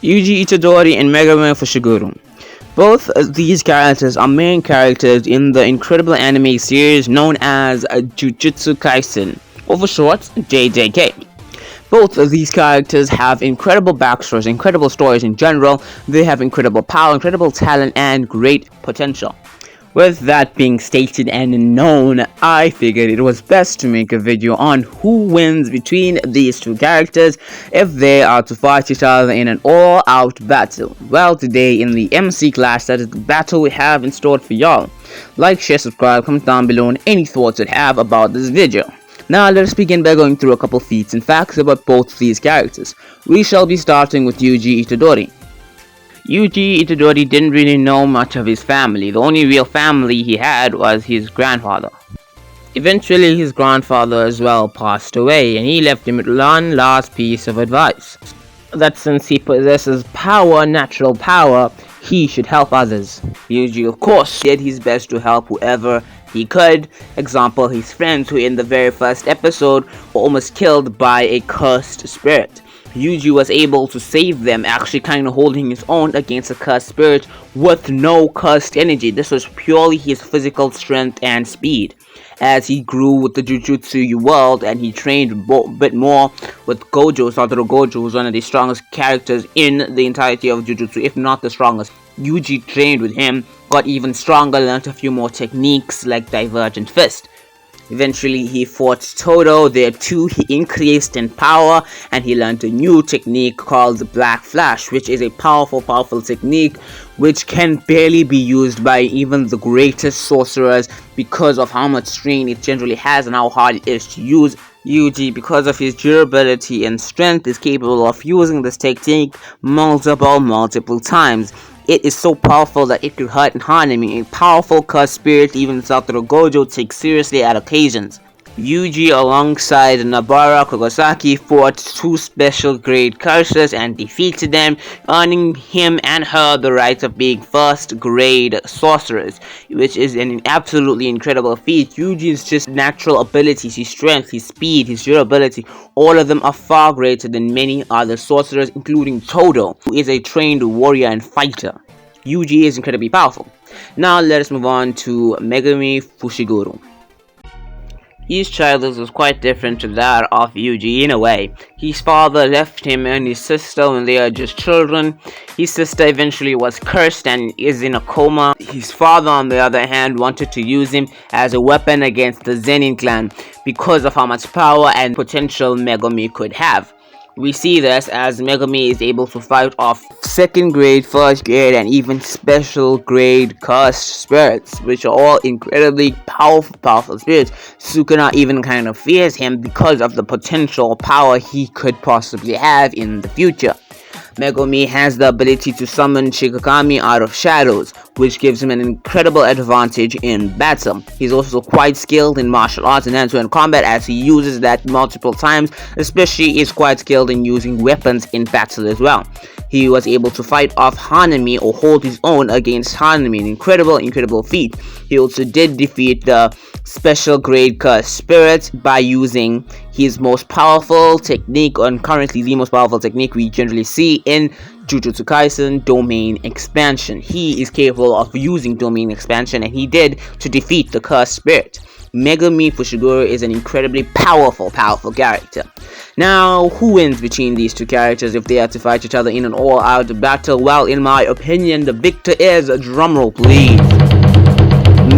Yuji Itadori and Megumi Fushiguro. Both of these characters are main characters in the incredible anime series known as Jujutsu Kaisen, or for short, JJK. Both of these characters have incredible backstories, incredible stories in general. They have incredible power, incredible talent, and great potential. With that being stated and known, I figured it was best to make a video on who wins between these two characters if they are to fight each other in an all-out battle. Well, today in the MC class, that is the battle we have in store for y'all. Like, share, subscribe, comment down below on any thoughts you have about this video. Now let us begin by going through a couple feats and facts about both these characters. We shall be starting with Yuji Itadori. Yuji Itadori didn't really know much of his family. The only real family he had was his grandfather. Eventually his grandfather as well passed away, and he left him with one last piece of advice. That since he possesses power, natural power, he should help others. Yuji of course did his best to help whoever he could. Example, his friends who in the very first episode were almost killed by a cursed spirit. Yuji was able to save them, actually kind of holding his own against a cursed spirit with no cursed energy. This was purely his physical strength and speed. As he grew with the Jujutsu world and he trained a bit more with Gojo, Satoru Gojo, who's one of the strongest characters in the entirety of Jujutsu, if not the strongest. Yuji trained with him, got even stronger, learned a few more techniques like Divergent Fist. Eventually he fought Todo. There too he increased in power and he learned a new technique called the Black Flash, which is a powerful technique which can barely be used by even the greatest sorcerers because of how much strain it generally has and how hard it is to use. Yuji, because of his durability and strength, is capable of using this technique multiple times. It is so powerful that it could hurt and harm him. A powerful cursed spirit even Satoru Gojo takes seriously at occasions. Yuji alongside Nobara Kogosaki fought two special grade curses and defeated them, earning him and her the right of being first grade sorcerers, which is an absolutely incredible feat. Yuji's just natural abilities, his strength, his speed, his durability, all of them are far greater than many other sorcerers, including Todo, who is a trained warrior and fighter. Yuji is incredibly powerful. Now let us move on to Megumi Fushiguro. His childhood was quite different to that of Yuji in a way. His father left him and his sister when they are just children. His sister eventually was cursed and is in a coma. His father, on the other hand, wanted to use him as a weapon against the Zenin clan because of how much power and potential Megumi could have. We see this as Megumi is able to fight off second grade, first grade, and even special grade cursed spirits, which are all incredibly powerful spirits. Sukuna even kind of fears him because of the potential power he could possibly have in the future. Megumi has the ability to summon Shikigami out of shadows, which gives him an incredible advantage in battle. He's also quite skilled in martial arts and hand-to-hand combat as he uses that multiple times, especially is quite skilled in using weapons in battle as well. He was able to fight off Hanami or hold his own against Hanami, an incredible feat. He also did defeat the special grade cursed spirits by using his most powerful technique, and currently the most powerful technique we generally see in Jujutsu Kaisen, Domain Expansion. He is capable of using Domain Expansion, and he did to defeat the cursed spirit. Megumi Fushiguro is an incredibly powerful character. Now, who wins between these two characters if they are to fight each other in an all-out battle? Well, in my opinion, the victor is, drumroll please,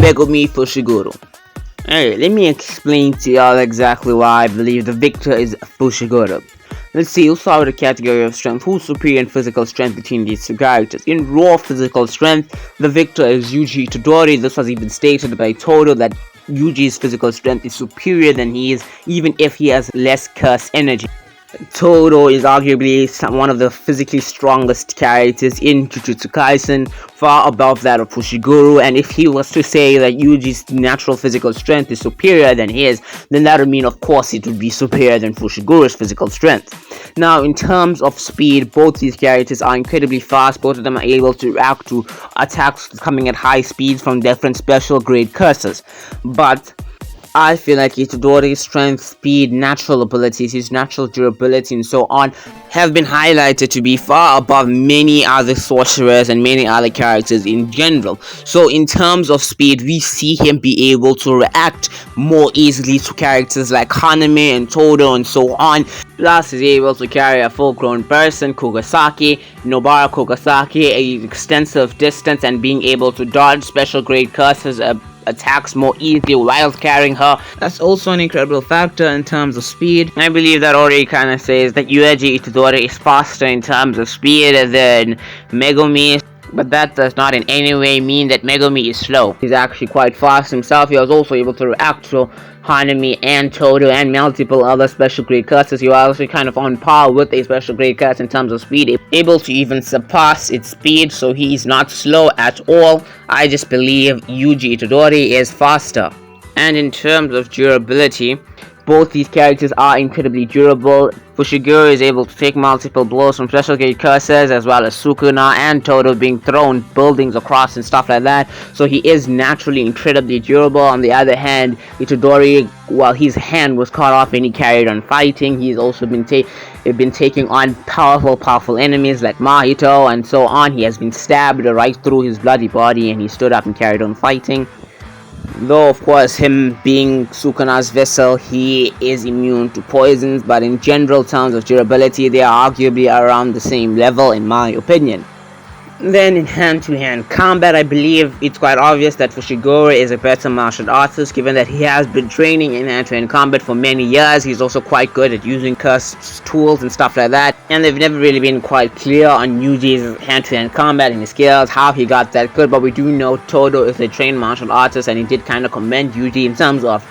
Megumi Fushiguro. Alright, let me explain to y'all exactly why I believe the victor is Fushiguro. Let's see, we'll start with the category of strength. Who's superior in physical strength between these two characters? In raw physical strength, the victor is Yuji Itadori. This was even stated by Todo that Yuji's physical strength is superior than he is, even if he has less cursed energy. Todo is arguably one of the physically strongest characters in Jujutsu Kaisen, far above that of Fushiguro, and if he was to say that Yuji's natural physical strength is superior than his, then that would mean of course it would be superior than Fushiguro's physical strength. Now, in terms of speed, both these characters are incredibly fast. Both of them are able to react to attacks coming at high speeds from different special grade curses. But I feel like Itadori's strength, speed, natural abilities, his natural durability, and so on have been highlighted to be far above many other sorcerers and many other characters in general. So in terms of speed, we see him be able to react more easily to characters like Haname and Todo and so on. Plus, he's able to carry a full-grown person, Kugasaki, Nobara Kugasaki, a extensive distance, and being able to dodge special grade curses, attacks more easily while carrying her. That's also an incredible factor in terms of speed. I believe that already kind of says that Yuji Itadori is faster in terms of speed than Megumi, but that does not in any way mean that Megumi is slow. He's actually quite fast himself. He was also able to react to Hanami and Todo and multiple other special grade curses. He was also kind of on par with a special grade curse in terms of speed, able to even surpass its speed, so he's not slow at all. I just believe Yuji Itadori is faster. And in terms of durability, both these characters are incredibly durable. Fushiguro is able to take multiple blows from special grade curses, as well as Sukuna and Todo being thrown buildings across and stuff like that. So he is naturally incredibly durable. On the other hand, Itadori, while his hand was cut off and he carried on fighting, he's also been taking on powerful enemies like Mahito and so on. He has been stabbed right through his bloody body and he stood up and carried on fighting. Though, of course, him being Sukuna's vessel, he is immune to poisons, but in general terms of durability, they are arguably around the same level in my opinion. Then in hand-to-hand combat, I believe it's quite obvious that Fushiguro is a better martial artist, given that he has been training in hand-to-hand combat for many years. He's also quite good at using cursed tools and stuff like that, and they've never really been quite clear on Yuji's hand-to-hand combat and his skills, how he got that good, but we do know Todo is a trained martial artist, and he did kind of commend Yuji in terms of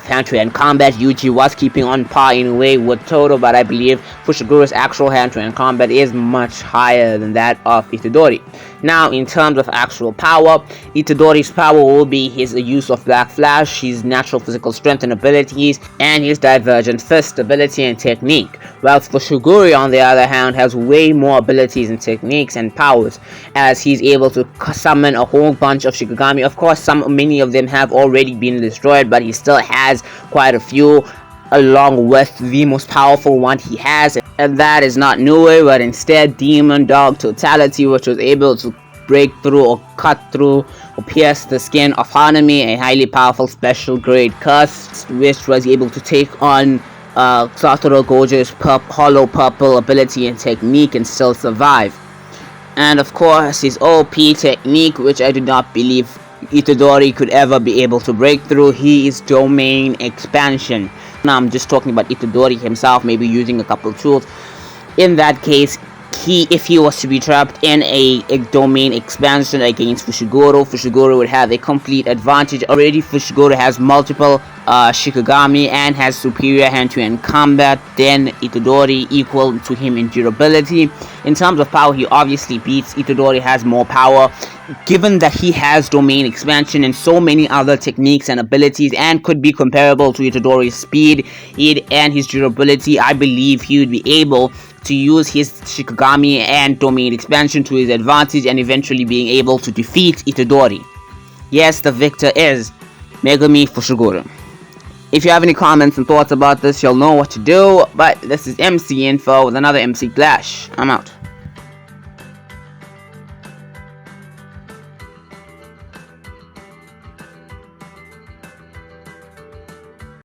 hand-to-hand combat. Yuji was keeping on par in a way with Todo, but I believe Fushiguro's actual hand-to-hand combat is much higher than that of Itadori. Now, in terms of actual power, Itadori's power will be his use of Black Flash, his natural physical strength and abilities, and his Divergent Fist ability and technique. Whilst Fushiguro, on the other hand, has way more abilities and techniques and powers, as he's able to summon a whole bunch of Shikigami. Of course, many of them have already been destroyed, but he still has quite a few, along with the most powerful one he has, and that is not Nue, but instead Demon Dog Totality, which was able to break through or cut through or pierce the skin of Hanami, a highly powerful special grade curse, which was able to take on Satoru Gojo's hollow purple ability and technique and still survive. And of course his OP technique, which I do not believe Itadori could ever be able to break through, he is Domain Expansion. Now I'm just talking about Itadori himself, maybe using a couple tools. In that case, if he was to be trapped in a domain expansion against Fushiguro would have a complete advantage. Already Fushiguro has multiple Shikigami and has superior hand-to-hand combat than Itadori, equal to him in durability. In terms of power, he obviously beats Itadori, has more power, given that he has domain expansion and so many other techniques and abilities, and could be comparable to Itadori's speed and his durability. I believe he would be able to use his Shikigami and domain expansion to his advantage and eventually being able to defeat Itadori. Yes, the victor is Megumi Fushiguro. If you have any comments and thoughts about this, you'll know what to do, but this is MC Info with another MC Clash. I'm out.